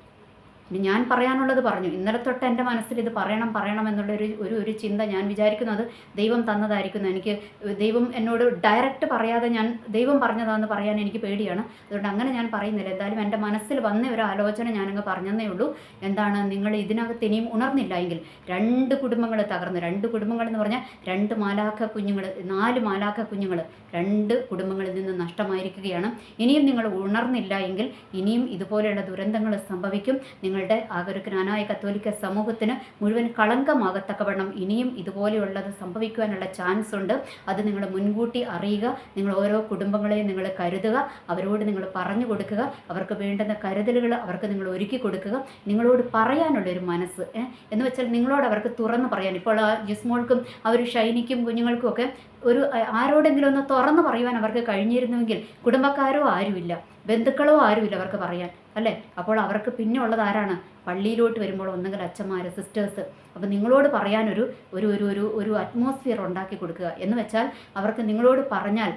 ഇനി ഞാൻ പറയാനുള്ളത് പറഞ്ഞു. ഇന്നലെ തൊട്ട് എൻ്റെ മനസ്സിൽ ഇത് പറയണം എന്നുള്ളൊരു ചിന്ത ഞാൻ വിചാരിക്കുന്നത് ദൈവം തന്നതായിരിക്കുന്നു. എനിക്ക് ദൈവം എന്നോട് ഡയറക്റ്റ് പറയാതെ ഞാൻ ദൈവം പറഞ്ഞതാണെന്ന് പറയാൻ എനിക്ക് പേടിയാണ്. അതുകൊണ്ട് അങ്ങനെ ഞാൻ പറയുന്നില്ല. എന്തായാലും എൻ്റെ മനസ്സിൽ വന്ന ഒരു ആലോചന ഞാനങ്ങ് പറഞ്ഞതേ ഉള്ളൂ. എന്താണ്, നിങ്ങൾ ഇതിനകത്ത് ഇനിയും ഉണർന്നില്ല എങ്കിൽ 2 കുടുംബങ്ങൾ തകർന്നു. 2 കുടുംബങ്ങൾ എന്ന് പറഞ്ഞാൽ 2 മാലാഖ കുഞ്ഞുങ്ങൾ, 4 മാലാഖ കുഞ്ഞുങ്ങൾ 2 കുടുംബങ്ങളിൽ നിന്ന് നഷ്ടമായിരിക്കുകയാണ്. ഇനിയും നിങ്ങൾ ഉണർന്നില്ല എങ്കിൽ ഇനിയും ഇതുപോലെയുള്ള ദുരന്തങ്ങൾ സംഭവിക്കും. നിങ്ങളുടെ ആഗോരജ്ഞാനായ കത്തോലിക്ക സമൂഹത്തിന് മുഴുവൻ കളങ്കമാകത്തക്കവണ്ണം ഇനിയും ഇതുപോലെയുള്ളത് സംഭവിക്കുവാനുള്ള ചാൻസ് ഉണ്ട്. അത് നിങ്ങൾ മുൻകൂട്ടി അറിയുക. നിങ്ങൾ ഓരോ കുടുംബങ്ങളെയും നിങ്ങൾ കരുതുക. അവരോട് നിങ്ങൾ പറഞ്ഞു കൊടുക്കുക. അവർക്ക് വേണ്ടുന്ന കരുതലുകൾ അവർക്ക് നിങ്ങൾ ഒരുക്കി കൊടുക്കുക. നിങ്ങളോട് പറയാനുള്ളൊരു മനസ്സ് എന്ന് വെച്ചാൽ നിങ്ങളോട് അവർക്ക് തുറന്ന് പറയാൻ. ഇപ്പോൾ ജിസ്മോൾക്കും ഷൈനിക്കും കുഞ്ഞുങ്ങൾക്കും ഒക്കെ ആരോടെങ്കിലും ഒന്ന് തുറന്ന് പറയുവാൻ അവർക്ക് കഴിഞ്ഞിരുന്നുവെങ്കിൽ കുടുംബക്കാരോ ആരുമില്ല, ബന്ധുക്കളോ ആരുമില്ല അവർക്ക് പറയാൻ അല്ലേ. അപ്പോൾ അവർക്ക് പിന്നെ ഉള്ളത് ആരാണ്? പള്ളിയിലോട്ട് വരുമ്പോൾ ഒന്നെങ്കിൽ അച്ഛന്മാർ, സിസ്റ്റേഴ്സ്. അപ്പോൾ നിങ്ങളോട് പറയാനൊരു ഒരു ഒരു ഒരു അറ്റ്മോസ്ഫിയർ ഉണ്ടാക്കി കൊടുക്കുക. എന്ന് വെച്ചാൽ അവർക്ക് നിങ്ങളോട് പറഞ്ഞാൽ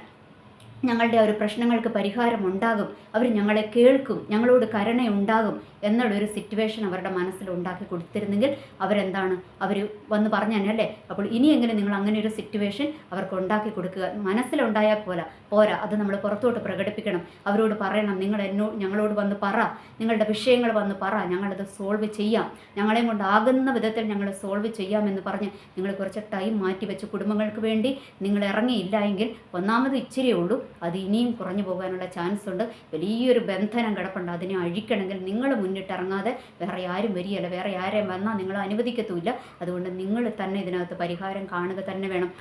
ഞങ്ങളുടെ ഒരു പ്രശ്നങ്ങൾക്ക് പരിഹാരം ഉണ്ടാകും, അവർ ഞങ്ങളെ കേൾക്കും, ഞങ്ങളോട് കരുണയുണ്ടാകും എന്നുള്ളൊരു സിറ്റുവേഷൻ അവരുടെ മനസ്സിൽ ഉണ്ടാക്കി കൊടുത്തിരുന്നെങ്കിൽ അവരെന്താണ്, അവർ വന്ന് പറഞ്ഞാൽ അല്ലേ. അപ്പോൾ ഇനിയെങ്കിലും നിങ്ങൾ അങ്ങനെ ഒരു സിറ്റുവേഷൻ അവർക്ക് ഉണ്ടാക്കി കൊടുക്കുക. മനസ്സിലുണ്ടായാൽ പോരാ, അത് നമ്മൾ പുറത്തോട്ട് പ്രകടിപ്പിക്കണം. അവരോട് പറയണം, ഞങ്ങളോട് വന്ന് പറ, നിങ്ങളുടെ വിഷയങ്ങൾ വന്ന് പറ, ഞങ്ങളത് സോൾവ് ചെയ്യാം, ഞങ്ങളെയും കൊണ്ടാകുന്ന വിധത്തിൽ ഞങ്ങൾ സോൾവ് ചെയ്യാമെന്ന് പറഞ്ഞ് നിങ്ങൾ കുറച്ച് ടൈം മാറ്റി വെച്ച് കുടുംബങ്ങൾക്ക് വേണ്ടി നിങ്ങൾ ഇറങ്ങിയില്ല എങ്കിൽ ഒന്നാമത് ഇച്ചിരിയേ ഉള്ളൂ, അത് ഇനിയും കുറഞ്ഞു പോകാനുള്ള ചാൻസ് ഉണ്ട്. വലിയൊരു ബന്ധനം കിടപ്പുണ്ട്. അതിനെ അഴിക്കണമെങ്കിൽ നിങ്ങൾ മുന്നിട്ടിറങ്ങാതെ വേറെ ആരും വരികയില്ല. വേറെ ആരെയും വന്നാൽ നിങ്ങൾ അനുവദിക്കത്തുമില്ല. അതുകൊണ്ട് നിങ്ങൾ തന്നെ ഇതിനകത്ത് പരിഹാരം കാണുക തന്നെ വേണം.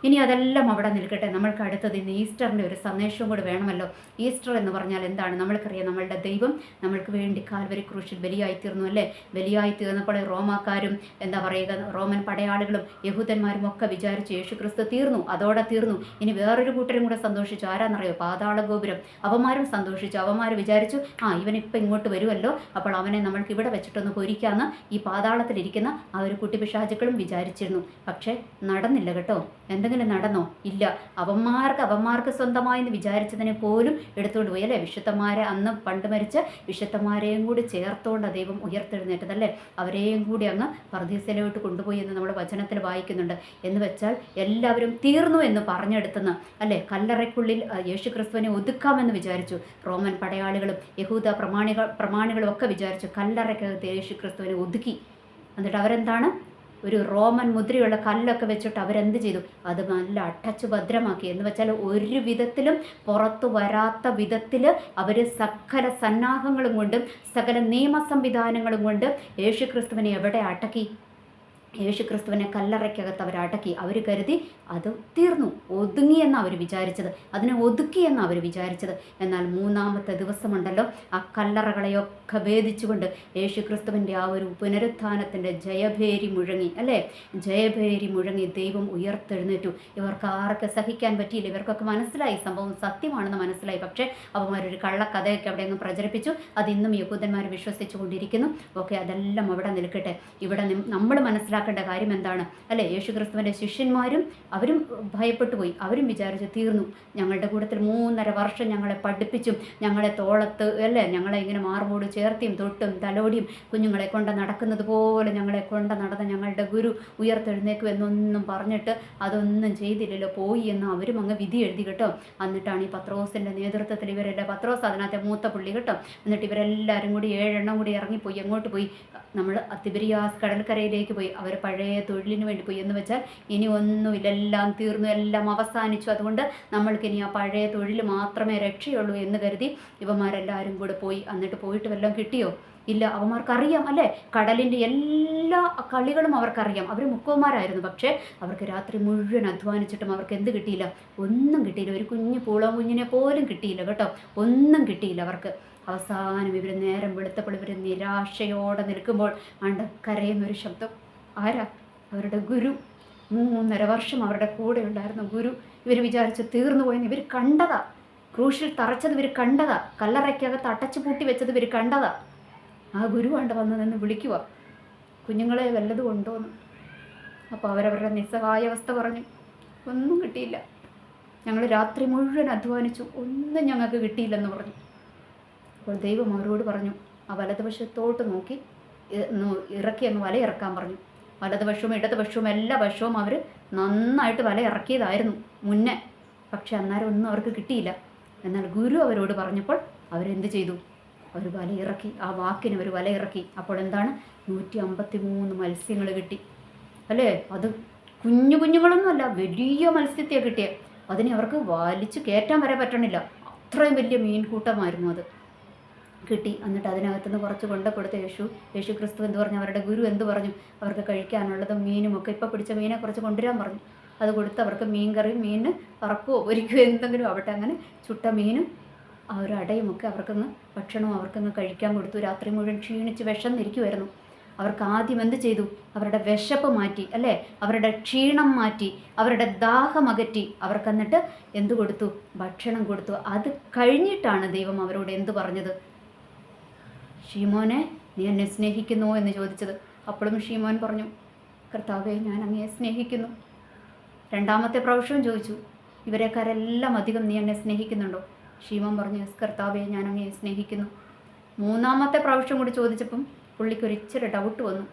ഇനി അതെല്ലാം അവിടെ നിൽക്കട്ടെ. നമ്മൾക്ക് അടുത്തത് ഇന്ന് ഈസ്റ്ററിൻ്റെ ഒരു സന്ദേശവും കൂടി വേണമല്ലോ. ഈസ്റ്റർ എന്ന് പറഞ്ഞാൽ എന്താണ്? നമ്മൾക്കറിയാം, നമ്മളുടെ ദൈവം നമ്മൾക്ക് വേണ്ടി കാൽവരി ക്രൂശിൽ ബലിയായിത്തീർന്നു അല്ലേ. ബലിയായിത്തീർന്നപ്പോൾ റോമാക്കാരും എന്താ പറയുക, റോമൻ പടയാളികളും യഹൂദന്മാരും ഒക്കെ വിചാരിച്ചു യേശു ക്രിസ്തു തീർന്നു, അതോടെ തീർന്നു. ഇനി വേറൊരു കൂട്ടരും കൂടെ സന്തോഷിച്ചു. ആരാന്നറിയോ? പാതാള ഗോപുരം. അവന്മാരും സന്തോഷിച്ചു. അവന്മാർ വിചാരിച്ചു ഇവനിപ്പം ഇങ്ങോട്ട് വരുമല്ലോ, അപ്പോൾ അവനെ നമ്മൾക്ക് ഇവിടെ വെച്ചിട്ടൊന്ന് പൊരിക്കാമെന്ന് ഈ പാതാളത്തിലിരിക്കുന്ന ആ ഒരു കുട്ടി പിശാചുക്കളും വിചാരിച്ചിരുന്നു. പക്ഷേ നടന്നില്ല കേട്ടോ. എന്തെങ്കിലും നടന്നോ? ഇല്ല. അവന്മാർക്ക് സ്വന്തമായെന്ന് വിചാരിച്ചതിനെ പോലും എടുത്തുകൊണ്ട് പോയി അല്ലേ. വിശുദ്ധന്മാരെ അന്ന് പണ്ട് മരിച്ച വിശുദ്ധന്മാരെയും കൂടി ചേർത്തുകൊണ്ട് ദൈവം ഉയർത്തെഴുന്നേറ്റതല്ലേ. അവരെയും കൂടി അങ്ങ് പർദീസയിലോട്ട് കൊണ്ടുപോയി എന്ന് നമ്മുടെ വചനത്തിൽ വായിക്കുന്നുണ്ട്. എന്ന് വെച്ചാൽ എല്ലാവരും തീർന്നു എന്ന് പറഞ്ഞെടുത്തെന്ന് അല്ലേ. കല്ലറയ്ക്കുള്ളിൽ യേശു ക്രിസ്തുവിനെ ഒതുക്കാമെന്ന് വിചാരിച്ചു റോമൻ പടയാളികളും യഹൂദ പ്രമാണികളും ഒക്കെ വിചാരിച്ചു കല്ലറയ്ക്കകത്ത് യേശു ക്രിസ്തുവിനെ ഒതുക്കി. എന്നിട്ട് അവരെന്താണ്, ഒരു റോമൻ മുദ്രയുള്ള കല്ലൊക്കെ വെച്ചിട്ട് അവരെന്ത് ചെയ്തു? അത് നല്ല അടച്ചു ഭദ്രമാക്കി. എന്ന് വെച്ചാൽ ഒരു വിധത്തിലും പുറത്തു വരാത്ത വിധത്തിൽ അവർ സകല സന്നാഹങ്ങളും കൊണ്ടും സകല നിയമ സംവിധാനങ്ങളും കൊണ്ട് യേശു ക്രിസ്തുവിനെ എവിടെ അടക്കി? യേശു ക്രിസ്തുവിനെ കല്ലറയ്ക്കകത്ത് അവർ അടക്കി. അവർ കരുതി അത് തീർന്നു, ഒതുങ്ങിയെന്നാണ് അവർ വിചാരിച്ചത്, അതിനെ ഒതുക്കിയെന്നാണ് അവർ വിചാരിച്ചത്. എന്നാൽ മൂന്നാമത്തെ ദിവസമുണ്ടല്ലോ, ആ കല്ലറകളെയൊക്കെ ഭേദിച്ചുകൊണ്ട് യേശു ക്രിസ്തുവിൻ്റെ ആ ഒരു പുനരുത്ഥാനത്തിൻ്റെ ജയഭേരി മുഴങ്ങി അല്ലേ. ജയഭേരി മുഴങ്ങി ദൈവം ഉയർത്തെഴുന്നേറ്റു. ഇവർക്ക് ആർക്ക് സഹിക്കാൻ പറ്റിയില്ല. ഇവർക്കൊക്കെ മനസ്സിലായി സംഭവം സത്യമാണെന്ന് മനസ്സിലായി. പക്ഷേ അവന്മാരൊരു കള്ളക്കഥയൊക്കെ അവിടെ അങ്ങ് പ്രചരിപ്പിച്ചു. അത് ഇന്നും യഹൂദന്മാർ വിശ്വസിച്ചു കൊണ്ടിരിക്കുന്നു. ഓക്കെ, അതെല്ലാം അവിടെ നിൽക്കട്ടെ. ഇവിടെ നമ്മൾ മനസ്സിലാക്കേണ്ട കാര്യം എന്താണ് അല്ലേ? യേശു ക്രിസ്തുവിൻ്റെ ശിഷ്യന്മാരും അവരും ഭയപ്പെട്ടു പോയി. അവരും വിചാരിച്ചു തീർന്നു. ഞങ്ങളുടെ കൂട്ടത്തിൽ 3.5 വർഷം ഞങ്ങളെ പഠിപ്പിച്ചും ഞങ്ങളെ തോളത്ത് അല്ലേ, ഞങ്ങളെ ഇങ്ങനെ മാർബോട് ചേർത്തിയും തൊട്ടും തലോടിയും കുഞ്ഞുങ്ങളെ കൊണ്ട് നടക്കുന്നത് പോലെ ഞങ്ങളെ കൊണ്ട് നടന്ന ഞങ്ങളുടെ ഗുരു ഉയർത്തെഴുന്നേക്കും എന്നൊന്നും പറഞ്ഞിട്ട് അതൊന്നും ചെയ്തില്ലല്ലോ, പോയി എന്ന് അവരും അങ്ങ് വിധി എഴുതി കേട്ടോ. എന്നിട്ടാണ് ഈ പത്രോസിൻ്റെ നേതൃത്വത്തിൽ ഇവരെല്ലാം, പത്രോസ് അതിനകത്തെ മൂത്ത പുള്ളി കേട്ടോ, എന്നിട്ട് ഇവരെല്ലാവരും കൂടി 7 എണ്ണം കൂടി ഇറങ്ങിപ്പോയി. എങ്ങോട്ട് പോയി? നമ്മൾ തിബിരിയാസ് കടൽക്കരയിലേക്ക് പോയി. അവർ പഴയ തൊഴിലിന് വേണ്ടി പോയി. എന്ന് വെച്ചാൽ ഇനി ഒന്നുമില്ല, എല്ലാം തീർന്നു, എല്ലാം അവസാനിച്ചു. അതുകൊണ്ട് നമ്മൾക്കിനി ആ പഴയ തൊഴിൽ മാത്രമേ രക്ഷയുള്ളൂ എന്ന് കരുതി ഇവന്മാരെല്ലാവരും കൂടെ പോയി. എന്നിട്ട് പോയിട്ട് വല്ലതും കിട്ടിയോ? ഇല്ല. അവന്മാർക്കറിയാം അല്ലേ, കടലിൻ്റെ എല്ലാ കളികളും അവർക്കറിയാം. അവർ മുക്കവന്മാരായിരുന്നു. പക്ഷേ അവർക്ക് രാത്രി മുഴുവൻ അധ്വാനിച്ചിട്ടും അവർക്ക് എന്ത് കിട്ടിയില്ല? ഒന്നും കിട്ടിയില്ല. ഒരു കുഞ്ഞ് പൂളം കുഞ്ഞിനെ പോലും കിട്ടിയില്ല കേട്ടോ. ഒന്നും കിട്ടിയില്ല അവർക്ക്. അവസാനം ഇവർ നേരം വെളുത്തപ്പോൾ ഇവർ നിരാശയോടെ നിൽക്കുമ്പോൾ കരയുന്നൊരു ശബ്ദം. ആരാ? അവരുടെ ഗുരു. 3.5 വർഷം അവരുടെ കൂടെ ഉണ്ടായിരുന്ന ഗുരു. ഇവർ വിചാരിച്ച് തീർന്നു പോയെന്ന് ഇവർ കണ്ടതാ. ക്രൂശിൽ തറച്ചത് ഇവർ കണ്ടതാ. കല്ലറയ്ക്കകത്ത് അടച്ചു പൂട്ടി വെച്ചത് ഇവർ കണ്ടതാ. ആ ഗുരു വന്ന് നിന്ന് വിളിക്കുക, കുഞ്ഞുങ്ങളെ വല്ലതും ഉണ്ടോയെന്ന്. അപ്പോൾ അവരവരുടെ നിസ്സഹായാവസ്ഥ പറഞ്ഞു, ഒന്നും കിട്ടിയില്ല, ഞങ്ങൾ രാത്രി മുഴുവൻ അധ്വാനിച്ചു, ഒന്നും ഞങ്ങൾക്ക് കിട്ടിയില്ലെന്ന് പറഞ്ഞു. അപ്പോൾ ദൈവം അവരോട് പറഞ്ഞു, ആ വലതുവശത്തോട്ട് നോക്കി ഇറക്കിയെന്ന് വല ഇറക്കാൻ പറഞ്ഞു. വലതുവശവും ഇടതുവശവും എല്ലാ വശവും അവർ നന്നായിട്ട് വല ഇറക്കിയതായിരുന്നു മുന്നേ. പക്ഷെ അന്നേരം ഒന്നും അവർക്ക് കിട്ടിയില്ല. എന്നാൽ ഗുരു അവരോട് പറഞ്ഞപ്പോൾ അവരെന്ത് ചെയ്തു? അവർ വല ഇറക്കി. ആ വാക്കിന് അവർ വല ഇറക്കി. അപ്പോൾ എന്താണ്? 153 മത്സ്യങ്ങൾ കിട്ടി അല്ലേ. അത് കുഞ്ഞുങ്ങളൊന്നുമല്ല, വലിയ മത്സ്യത്തെ കിട്ടിയേ. അതിനെ അവർക്ക് വലിച്ചു കയറ്റാൻ വരെ പറ്റണില്ല. അത്രയും വലിയ മീൻകൂട്ടമായിരുന്നു അത്. കിട്ടി. എന്നിട്ട് അതിനകത്തുനിന്ന് കുറച്ച് കൊടുത്ത യേശു ക്രിസ്തു എന്ത് പറഞ്ഞു? അവരുടെ ഗുരു എന്ത് പറഞ്ഞു? അവർക്ക് കഴിക്കാനുള്ളതും മീനും ഒക്കെ ഇപ്പോൾ പിടിച്ച മീനെ കുറച്ച് കൊണ്ടുവരാൻ പറഞ്ഞു. അത് കൊടുത്ത് അവർക്ക് മീൻ കറിയും മീനിന് പറക്കുകയോ ഒരിക്കുകയോ എന്തെങ്കിലും ആവട്ടെ, അങ്ങനെ ചുട്ട മീനും ആ ഒരു അടയും ഒക്കെ അവർക്കങ്ങ് ഭക്ഷണവും അവർക്കങ്ങ് കഴിക്കാൻ കൊടുത്തു. രാത്രി മുഴുവൻ ക്ഷീണിച്ച് വിശന്നിരിക്കുമായിരുന്നു. അവർക്ക് ആദ്യം എന്ത് ചെയ്തു? അവരുടെ വിശപ്പ് മാറ്റി അല്ലേ, അവരുടെ ക്ഷീണം മാറ്റി, അവരുടെ ദാഹം അകറ്റി. അവർക്ക് എന്നിട്ട് എന്ത് കൊടുത്തു? ഭക്ഷണം കൊടുത്തു. അത് കഴിഞ്ഞിട്ടാണ് ദൈവം അവരോട് എന്ത് പറഞ്ഞത്? ഷീമോനെ, നീ എന്നെ സ്നേഹിക്കുന്നുവോ എന്ന് ചോദിച്ചത്. അപ്പോഴും ഷീമോൻ പറഞ്ഞു, കർത്താവേ, ഞാൻ അങ്ങയെ സ്നേഹിക്കുന്നു. രണ്ടാമത്തെ പ്രാവശ്യവും ചോദിച്ചു, ഇവരെക്കാരെല്ലാം അധികം നീ എന്നെ സ്നേഹിക്കുന്നുണ്ടോ? ഷീമോൻ പറഞ്ഞു, യെസ് കർത്താവേ, ഞാൻ അങ്ങയെ സ്നേഹിക്കുന്നു. മൂന്നാമത്തെ പ്രാവശ്യം കൂടി ചോദിച്ചപ്പം പുള്ളിക്കൊരു ഇച്ചിരി ഡൗട്ട് വന്നു.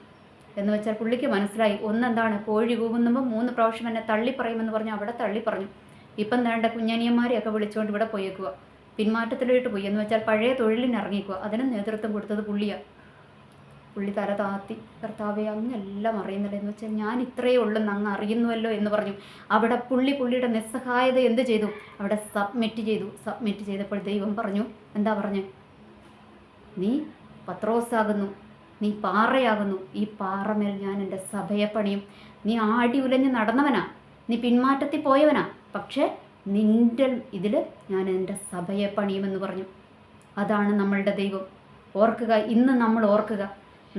എന്ന് വെച്ചാൽ പുള്ളിക്ക് മനസ്സിലായി, ഒന്നെന്താണ്, കോഴി കൂകുന്നുമ്പോൾ 3 പ്രാവശ്യം എന്നെ തള്ളിപ്പറയുമെന്ന് പറഞ്ഞു അവിടെ തള്ളിപ്പറഞ്ഞു. ഇപ്പം വേണ്ട കുഞ്ഞനിയന്മാരെയൊക്കെ വിളിച്ചുകൊണ്ട് ഇവിടെ പോയേക്കുക, പിന്മാറ്റത്തിലോട്ട് പോയി. എന്ന് വെച്ചാൽ പഴയ തൊഴിലിന് ഇറങ്ങിക്കുക. അതിന് നേതൃത്വം കൊടുത്തത് പുള്ളിയാണ്. പുള്ളി തല താത്തി, കർത്താവെ, അങ്ങെല്ലാം അറിയുന്നില്ല. എന്ന് വെച്ചാൽ ഞാൻ ഇത്രയേ ഉള്ളെന്ന് അങ്ങ് അറിയുന്നുവല്ലോ എന്ന് പറഞ്ഞു. അവിടെ പുള്ളിയുടെ നിസ്സഹായത എന്ത് ചെയ്തു? അവിടെ സബ്മിറ്റ് ചെയ്തപ്പോൾ ദൈവം പറഞ്ഞു, എന്താ പറഞ്ഞു? നീ പത്രോസാകുന്നു, നീ പാറയാകുന്നു, ഈ പാറമേൽ ഞാൻ എൻ്റെ സഭയെ പണിയും. നീ ആടി ഉലഞ്ഞ് നടന്നവനാ, നീ പിന്മാറ്റത്തിൽ പോയവനാ, പക്ഷേ നിൻ്റെ ഇതിൽ ഞാൻ എൻ്റെ സഭയെ പണിയുമെന്ന് പറഞ്ഞു. അതാണ് നമ്മളുടെ ദൈവം. ഓർക്കുക, ഇന്ന് നമ്മൾ ഓർക്കുക,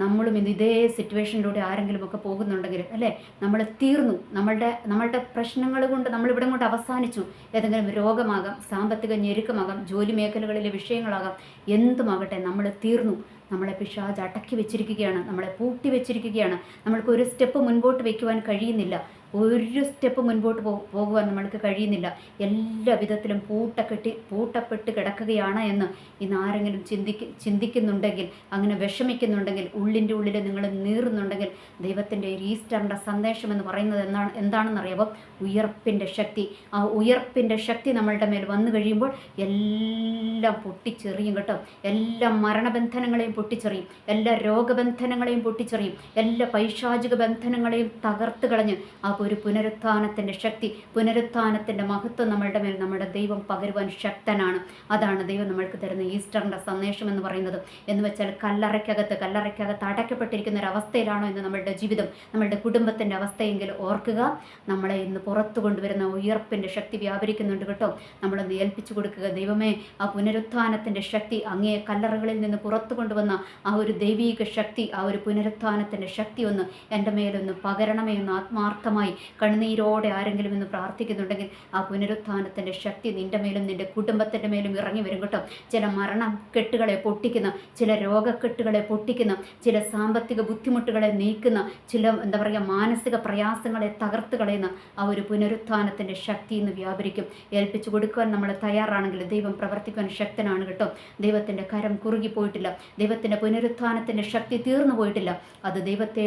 നമ്മളും ഇന്ന് ഇതേ സിറ്റുവേഷനിലൂടെ ആരെങ്കിലുമൊക്കെ പോകുന്നുണ്ടെങ്കിൽ, അല്ലേ, നമ്മൾ തീർന്നു, നമ്മളുടെ പ്രശ്നങ്ങൾ കൊണ്ട് നമ്മളിവിടെ കൊണ്ട് അവസാനിച്ചു. ഏതെങ്കിലും രോഗമാകാം, സാമ്പത്തിക ഞെരുക്കമാകാം, ജോലി മേഖലകളിലെ വിഷയങ്ങളാകാം, എന്തുമാകട്ടെ, നമ്മൾ തീർന്നു. നമ്മളെ പിശാച് അടക്കി വെച്ചിരിക്കുകയാണ്, നമ്മളെ പൂട്ടി വെച്ചിരിക്കുകയാണ്. നമ്മൾക്ക് ഒരു സ്റ്റെപ്പ് മുൻപോട്ട് വയ്ക്കുവാൻ കഴിയുന്നില്ല, ഒരു സ്റ്റെപ്പ് മുൻപോട്ട് പോകുവാൻ നമ്മൾക്ക് കഴിയുന്നില്ല. എല്ലാ വിധത്തിലും പൂട്ടപ്പെട്ട് കിടക്കുകയാണ് എന്ന് ഇന്ന് ആരെങ്കിലും ചിന്തിക്കുന്നുണ്ടെങ്കിൽ, അങ്ങനെ വിഷമിക്കുന്നുണ്ടെങ്കിൽ, ഉള്ളിൻ്റെ ഉള്ളിൽ നിങ്ങൾ നീറുന്നുണ്ടെങ്കിൽ, ദൈവത്തിൻ്റെ ഈസ്റ്ററിൻ്റെ സന്ദേശം എന്ന് പറയുന്നത് എന്താണെന്നറിയാമോ? ഉയർപ്പിൻ്റെ ശക്തി. ആ ഉയർപ്പിൻ്റെ ശക്തി നമ്മളുടെ മേൽ വന്നു കഴിയുമ്പോൾ എല്ലാം പൊട്ടിച്ചെറിയും കേട്ടോ. എല്ലാ മരണബന്ധനങ്ങളെയും പൊട്ടിച്ചെറിയും, എല്ലാ രോഗബന്ധനങ്ങളെയും പൊട്ടിച്ചെറിയും, എല്ലാ പൈശാചിക ബന്ധനങ്ങളെയും തകർത്ത് കളഞ്ഞ് ആ ഒരു പുനരുത്ഥാനത്തിൻ്റെ ശക്തി, പുനരുത്ഥാനത്തിൻ്റെ മഹത്വം നമ്മളുടെ മേൽ നമ്മുടെ ദൈവം പകരുവാൻ ശക്തനാണ്. അതാണ് ദൈവം നമ്മൾക്ക് തരുന്ന ഈസ്റ്ററിൻ്റെ സന്ദേശം എന്ന് പറയുന്നത്. എന്ന് വെച്ചാൽ കല്ലറയ്ക്കകത്ത് അടയ്ക്കപ്പെട്ടിരിക്കുന്ന ഒരു അവസ്ഥയിലാണോ ഇന്ന് നമ്മളുടെ ജീവിതം, നമ്മളുടെ കുടുംബത്തിൻ്റെ അവസ്ഥയെങ്കിൽ ഓർക്കുക, നമ്മളെ ഇന്ന് പുറത്തു കൊണ്ടുവരുന്ന ഉയർപ്പിൻ്റെ ശക്തി വ്യാപരിക്കുന്നുണ്ട് കേട്ടോ. നമ്മളൊന്ന് ഏൽപ്പിച്ചു കൊടുക്കുക. ദൈവമേ, ആ പുനരുത്ഥാനത്തിൻ്റെ ശക്തി, അങ്ങേ കല്ലറകളിൽ നിന്ന് പുറത്തു കൊണ്ടുവന്ന ആ ഒരു ദൈവീക ശക്തി, ആ ഒരു പുനരുത്ഥാനത്തിൻ്റെ ശക്തി ഒന്ന് എൻ്റെ മേലൊന്ന് പകരണമേ എന്ന് ആത്മാർത്ഥമായി കണ്ണുനീരോടെ ആരെങ്കിലും ഇന്ന് പ്രാർത്ഥിക്കുന്നുണ്ടെങ്കിൽ ആ പുനരുത്ഥാനത്തിൻ്റെ ശക്തി നിൻ്റെ മേലും നിൻ്റെ കുടുംബത്തിൻ്റെ മേലും ഇറങ്ങി വരും കേട്ടോ. ചില മരണക്കെട്ടുകളെ പൊട്ടിക്കുന്ന, ചില രോഗക്കെട്ടുകളെ പൊട്ടിക്കുന്ന, ചില സാമ്പത്തിക ബുദ്ധിമുട്ടുകളെ നീക്കുന്ന, ചില മാനസിക പ്രയാസങ്ങളെ തകർത്ത് കളയുന്ന ആ ഒരു പുനരുത്ഥാനത്തിൻ്റെ ശക്തി ഇന്ന് വ്യാപരിക്കും. ഏൽപ്പിച്ചു കൊടുക്കുവാൻ നമ്മൾ തയ്യാറാണെങ്കിൽ ദൈവം പ്രവർത്തിക്കുവാൻ ശക്തനാണ് കേട്ടോ. ദൈവത്തിൻ്റെ കരം കുറുകിപ്പോയിട്ടില്ല, ദൈവത്തിൻ്റെ പുനരുത്ഥാനത്തിൻ്റെ ശക്തി തീർന്നു പോയിട്ടില്ല. അത് ദൈവത്തെ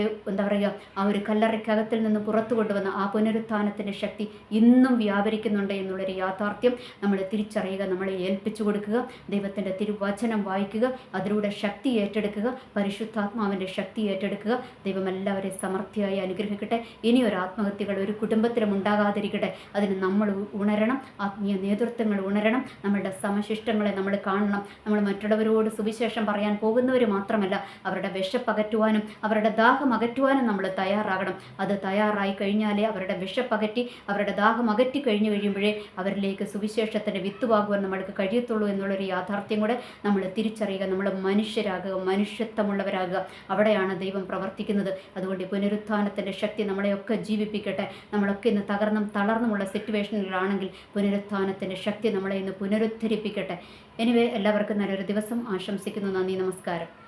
ആ ഒരു കല്ലറയ്ക്കകത്തിൽ നിന്ന് പുറത്തു കൊണ്ടുവന്ന ആ പുനരുത്ഥാനത്തിൻ്റെ ശക്തി ഇന്നും വ്യാപരിക്കുന്നുണ്ട് എന്നുള്ളൊരു യാഥാർത്ഥ്യം നമ്മൾ തിരിച്ചറിയുക, നമ്മളെ ഏൽപ്പിച്ചു കൊടുക്കുക, ദൈവത്തിൻ്റെ തിരുവചനം വായിക്കുക, അതിലൂടെ ശക്തി ഏറ്റെടുക്കുക, പരിശുദ്ധാത്മാവിൻ്റെ ശക്തി ഏറ്റെടുക്കുക. ദൈവം എല്ലാവരെയും സമൃദ്ധിയായി അനുഗ്രഹിക്കട്ടെ. ഇനിയൊരു ആത്മഹത്യകൾ ഒരു കുടുംബത്തിലും ഉണ്ടാകാതിരിക്കട്ടെ. അതിന് നമ്മൾ ഉണരണം, ആത്മീയ നേതൃത്വങ്ങൾ ഉണരണം, നമ്മളുടെ സമശിഷ്ടങ്ങളെ നമ്മൾ കാണണം. നമ്മൾ മറ്റുള്ളവരോട് സുവിശേഷം പറയാൻ പോകുന്നവർ മാത്രമല്ല, അവരുടെ വിശപ്പകറ്റുവാനും അവരുടെ ദാഹം അകറ്റുവാനും നമ്മൾ തയ്യാറാകണം. അത് തയ്യാറായി കഴിഞ്ഞാലേ അവരുടെ വിശപ്പകറ്റി അവരുടെ ദാഹം അകറ്റി കഴിയുമ്പോഴേ അവരിലേക്ക് സുവിശേഷത്തിൻ്റെ വിത്തുവാകുവാൻ നമ്മൾക്ക് കഴിയത്തുള്ളൂ എന്നുള്ളൊരു യാഥാർത്ഥ്യം കൂടെ നമ്മൾ തിരിച്ചറിയുക. നമ്മൾ മനുഷ്യരാകുക, മനുഷ്യത്വമുള്ളവരാകുക. അവിടെയാണ് ദൈവം പ്രവർത്തിക്കുന്നത്. അതുകൊണ്ട് പുനരുത്ഥാനത്തിൻ്റെ ശക്തി നമ്മളെയൊക്കെ ജീവിപ്പിക്കട്ടെ. നമ്മളൊക്കെ ഇന്ന് തളർന്നുമുള്ള സിറ്റുവേഷനിലാണെങ്കിൽ പുനരുത്ഥാനത്തിൻ്റെ ശക്തി നമ്മളെ ഇന്ന് പുനരുദ്ധരിപ്പിക്കട്ടെ. എനിവേ, എല്ലാവർക്കും നല്ലൊരു ദിവസം ആശംസിക്കുന്നു. നന്ദി, നമസ്കാരം.